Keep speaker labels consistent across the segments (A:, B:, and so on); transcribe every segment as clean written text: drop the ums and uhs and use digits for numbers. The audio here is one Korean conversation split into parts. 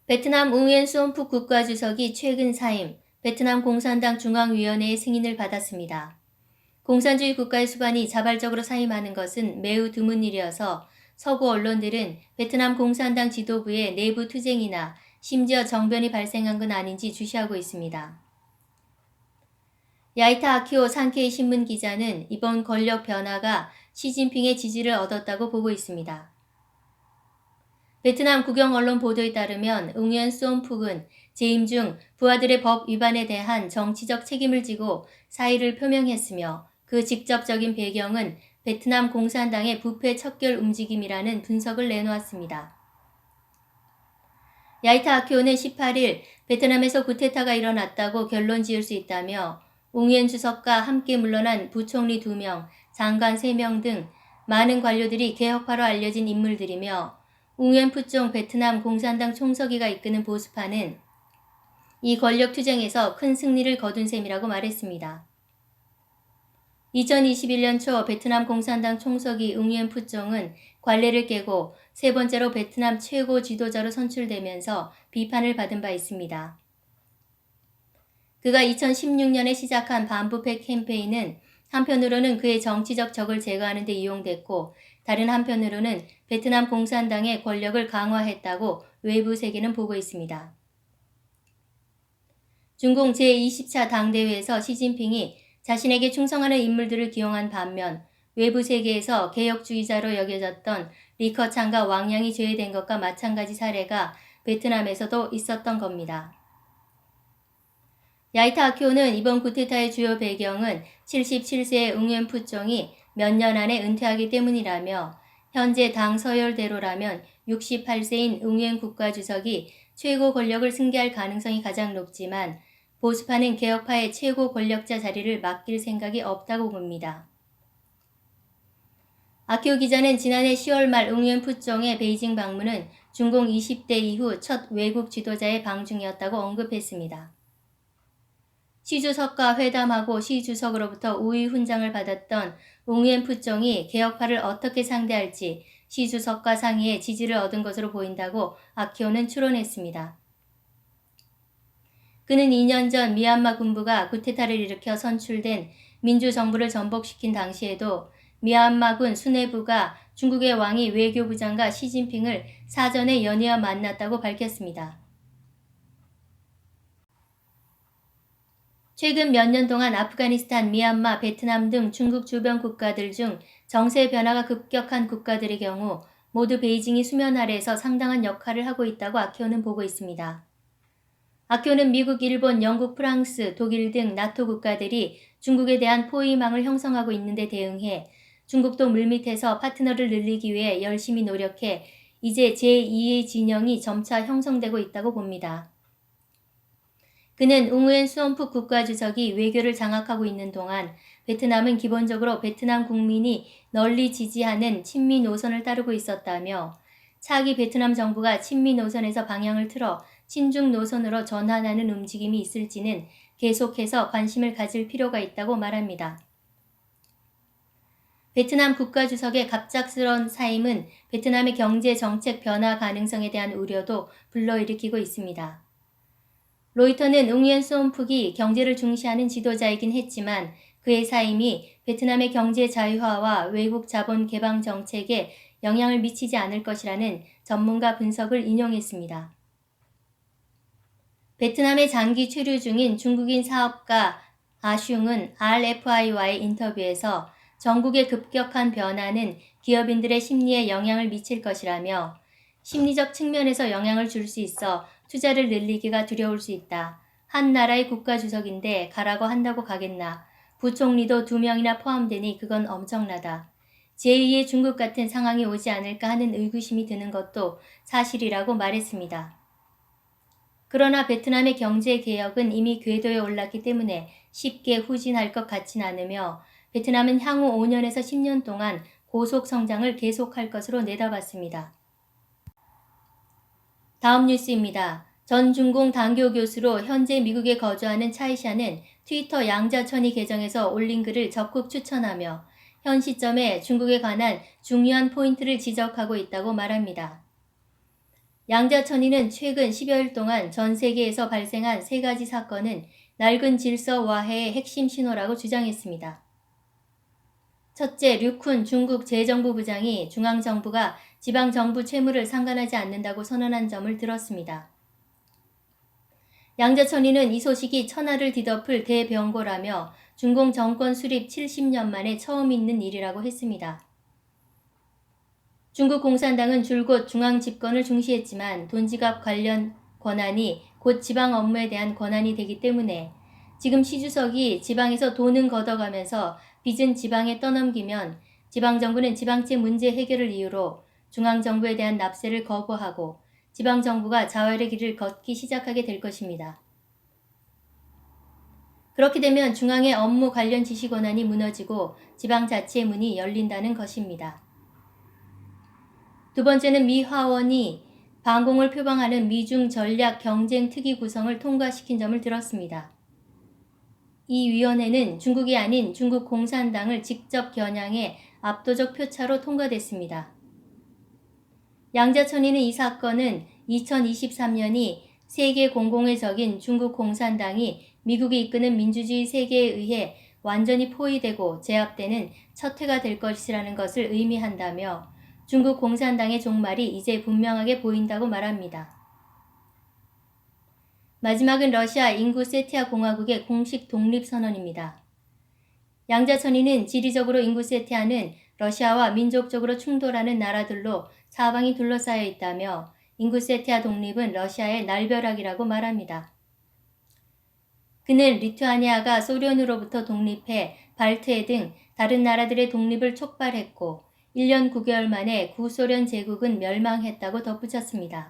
A: 베트남 웅엔 수온푹 국가주석이 최근 사임 베트남 공산당 중앙위원회의 승인을 받았습니다. 공산주의 국가의 수반이 자발적으로 사임하는 것은 매우 드문 일이어서 서구 언론들은 베트남 공산당 지도부의 내부 투쟁이나 심지어 정변이 발생한 건 아닌지 주시하고 있습니다. 야이타 아키오 산케이 신문 기자는 이번 권력 변화가 시진핑의 지지를 얻었다고 보고 있습니다. 베트남 국영 언론 보도에 따르면 웅연 수온푹은 재임 중 부하들의 법 위반에 대한 정치적 책임을 지고 사의를 표명했으며 그 직접적인 배경은 베트남 공산당의 부패 척결 움직임이라는 분석을 내놓았습니다. 야이타 아키오는 18일 베트남에서 쿠데타가 일어났다고 결론 지을 수 있다며 웅연 주석과 함께 물러난 부총리 2명, 장관 3명 등 많은 관료들이 개혁파로 알려진 인물들이며 웅연 푸총 베트남 공산당 총서기가 이끄는 보수파는 이 권력투쟁에서 큰 승리를 거둔 셈이라고 말했습니다. 2021년 초 베트남 공산당 총서기 웅연 푸총은 관례를 깨고 세 번째로 베트남 최고 지도자로 선출되면서 비판을 받은 바 있습니다. 그가 2016년에 시작한 반부패 캠페인은 한편으로는 그의 정치적 적을 제거하는 데 이용됐고 다른 한편으로는 베트남 공산당의 권력을 강화했다고 외부 세계는 보고 있습니다. 중공 제20차 당대회에서 시진핑이 자신에게 충성하는 인물들을 기용한 반면 외부 세계에서 개혁주의자로 여겨졌던 리커창과 왕양이 제외된 것과 마찬가지 사례가 베트남에서도 있었던 겁니다. 야이타 아키오는 이번 쿠데타의 주요 배경은 77세의 웅연 푸총이 몇 년 안에 은퇴하기 때문이라며 현재 당 서열대로라면 68세인 웅연 국가주석이 최고 권력을 승계할 가능성이 가장 높지만 보수파는 개혁파의 최고 권력자 자리를 맡길 생각이 없다고 봅니다. 아키오 기자는 지난해 10월 말 웅연 푸총의 베이징 방문은 중공 20대 이후 첫 외국 지도자의 방중이었다고 언급했습니다. 시 주석과 회담하고 시 주석으로부터 우위 훈장을 받았던 웅연 푸총이 개혁파를 어떻게 상대할지 시 주석과 상의해 지지를 얻은 것으로 보인다고 아키오는 추론했습니다. 그는 2년 전 미얀마 군부가 쿠데타를 일으켜 선출된 민주정부를 전복시킨 당시에도 미얀마군 수뇌부가 중국의 왕이 외교부장과 시진핑을 사전에 연이어 만났다고 밝혔습니다. 최근 몇 년 동안 아프가니스탄, 미얀마, 베트남 등 중국 주변 국가들 중 정세 변화가 급격한 국가들의 경우 모두 베이징이 수면 아래에서 상당한 역할을 하고 있다고 아키오는 보고 있습니다. 아키오는 미국, 일본, 영국, 프랑스, 독일 등 나토 국가들이 중국에 대한 포위망을 형성하고 있는데 대응해 중국도 물밑에서 파트너를 늘리기 위해 열심히 노력해 이제 제2의 진영이 점차 형성되고 있다고 봅니다. 그는 웅엔 수온푹 국가주석이 외교를 장악하고 있는 동안 베트남은 기본적으로 베트남 국민이 널리 지지하는 친미 노선을 따르고 있었다며 차기 베트남 정부가 친미 노선에서 방향을 틀어 친중 노선으로 전환하는 움직임이 있을지는 계속해서 관심을 가질 필요가 있다고 말합니다. 베트남 국가주석의 갑작스러운 사임은 베트남의 경제 정책 변화 가능성에 대한 우려도 불러일으키고 있습니다. 로이터는 웅연 수온푹이 경제를 중시하는 지도자이긴 했지만 그의 사임이 베트남의 경제 자유화와 외국 자본 개방 정책에 영향을 미치지 않을 것이라는 전문가 분석을 인용했습니다. 베트남에 장기 체류 중인 중국인 사업가 아슝은 RFI와의 인터뷰에서 전국의 급격한 변화는 기업인들의 심리에 영향을 미칠 것이라며 심리적 측면에서 영향을 줄 수 있어 투자를 늘리기가 두려울 수 있다. 한 나라의 국가주석인데 가라고 한다고 가겠나. 부총리도 2명이나 포함되니 그건 엄청나다. 제2의 중국 같은 상황이 오지 않을까 하는 의구심이 드는 것도 사실이라고 말했습니다. 그러나 베트남의 경제 개혁은 이미 궤도에 올랐기 때문에 쉽게 후진할 것 같진 않으며 베트남은 향후 5년에서 10년 동안 고속 성장을 계속할 것으로 내다봤습니다. 다음 뉴스입니다. 전 중공 당교 교수로 현재 미국에 거주하는 차이샤는 트위터 양자천이 계정에서 올린 글을 적극 추천하며 현 시점에 중국에 관한 중요한 포인트를 지적하고 있다고 말합니다. 양자천이는 최근 10여일 동안 전 세계에서 발생한 3가지 사건은 낡은 질서 와해의 핵심 신호라고 주장했습니다. 첫째, 류쿤 중국 재정부 부장이 중앙정부가 지방정부 채무를 상관하지 않는다고 선언한 점을 들었습니다. 양자천이는 이 소식이 천하를 뒤덮을 대병고라며 중공 정권 수립 70년 만에 처음 있는 일이라고 했습니다. 중국 공산당은 줄곧 중앙 집권을 중시했지만 돈지갑 관련 권한이 곧 지방 업무에 대한 권한이 되기 때문에 지금 시 주석이 지방에서 돈은 걷어가면서 빚은 지방에 떠넘기면 지방정부는 지방채 문제 해결을 이유로 중앙정부에 대한 납세를 거부하고 지방정부가 자활의 길을 걷기 시작하게 될 것입니다. 그렇게 되면 중앙의 업무 관련 지시 권한이 무너지고 지방자치의 문이 열린다는 것입니다. 두 번째는 미 하원이 반공을 표방하는 미중 전략 경쟁 특위 구성을 통과시킨 점을 들었습니다. 이 위원회는 중국이 아닌 중국 공산당을 직접 겨냥해 압도적 표차로 통과됐습니다. 양자천이는 이 사건은 2023년이 세계 공공의 적인 중국 공산당이 미국이 이끄는 민주주의 세계에 의해 완전히 포위되고 제압되는 첫 해가 될 것이라는 것을 의미한다며 중국 공산당의 종말이 이제 분명하게 보인다고 말합니다. 마지막은 러시아 인구세티아 공화국의 공식 독립선언입니다. 양자천이는 지리적으로 인구세티아는 러시아와 민족적으로 충돌하는 나라들로 사방이 둘러싸여 있다며 인구세티아 독립은 러시아의 날벼락이라고 말합니다. 그는 리투아니아가 소련으로부터 독립해 발트해 등 다른 나라들의 독립을 촉발했고 1년 9개월 만에 구소련 제국은 멸망했다고 덧붙였습니다.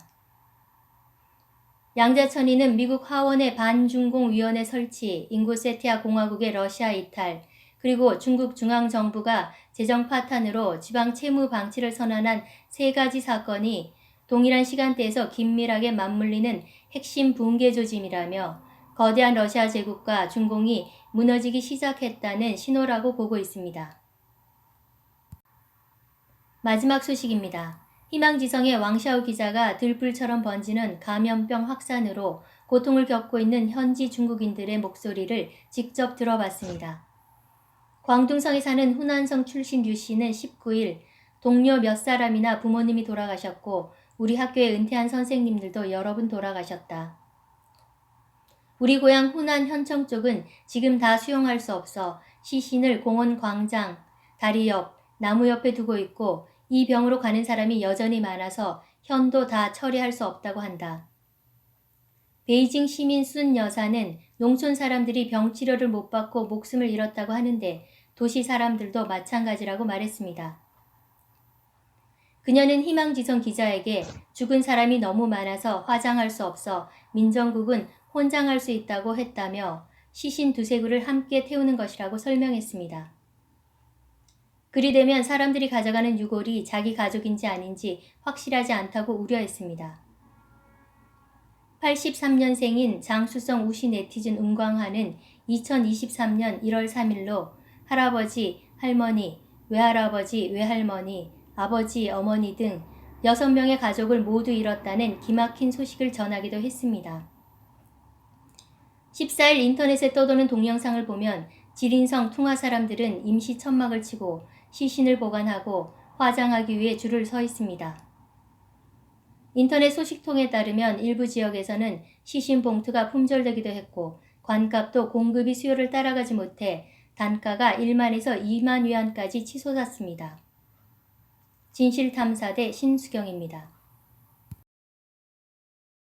A: 양자천이는 미국 하원의 반중공위원회 설치, 인구세티아 공화국의 러시아 이탈, 그리고 중국 중앙정부가 재정 파탄으로 지방 채무 방치를 선언한 3가지 사건이 동일한 시간대에서 긴밀하게 맞물리는 핵심 붕괴 조짐이라며 거대한 러시아 제국과 중공이 무너지기 시작했다는 신호라고 보고 있습니다. 마지막 소식입니다. 희망지성의 왕샤오 기자가 들불처럼 번지는 감염병 확산으로 고통을 겪고 있는 현지 중국인들의 목소리를 직접 들어봤습니다. 광둥성에 사는 후난성 출신 류 씨는 19일 동료 몇 사람이나 부모님이 돌아가셨고 우리 학교에 은퇴한 선생님들도 여러 분 돌아가셨다. 우리 고향 후난 현청 쪽은 지금 다 수용할 수 없어 시신을 공원 광장, 다리 옆, 나무 옆에 두고 있고 이 병으로 가는 사람이 여전히 많아서 현도 다 처리할 수 없다고 한다. 베이징 시민 순 여사는 농촌 사람들이 병 치료를 못 받고 목숨을 잃었다고 하는데 도시 사람들도 마찬가지라고 말했습니다. 그녀는 희망지성 기자에게 죽은 사람이 너무 많아서 화장할 수 없어 민정국은 혼장할 수 있다고 했다며 시신 2-3구를 함께 태우는 것이라고 설명했습니다. 그리 되면 사람들이 가져가는 유골이 자기 가족인지 아닌지 확실하지 않다고 우려했습니다. 83년생인 장수성 우시 네티즌 은광하는 2023년 1월 3일로 할아버지, 할머니, 외할아버지, 외할머니, 아버지, 어머니 등 6명의 가족을 모두 잃었다는 기막힌 소식을 전하기도 했습니다. 14일 인터넷에 떠도는 동영상을 보면 지린성 퉁화 사람들은 임시 천막을 치고 시신을 보관하고 화장하기 위해 줄을 서 있습니다. 인터넷 소식통에 따르면 일부 지역에서는 시신 봉투가 품절되기도 했고 관값도 공급이 수요를 따라가지 못해 단가가 1만에서 2만 위안까지 치솟았습니다. 진실탐사대 신수경입니다.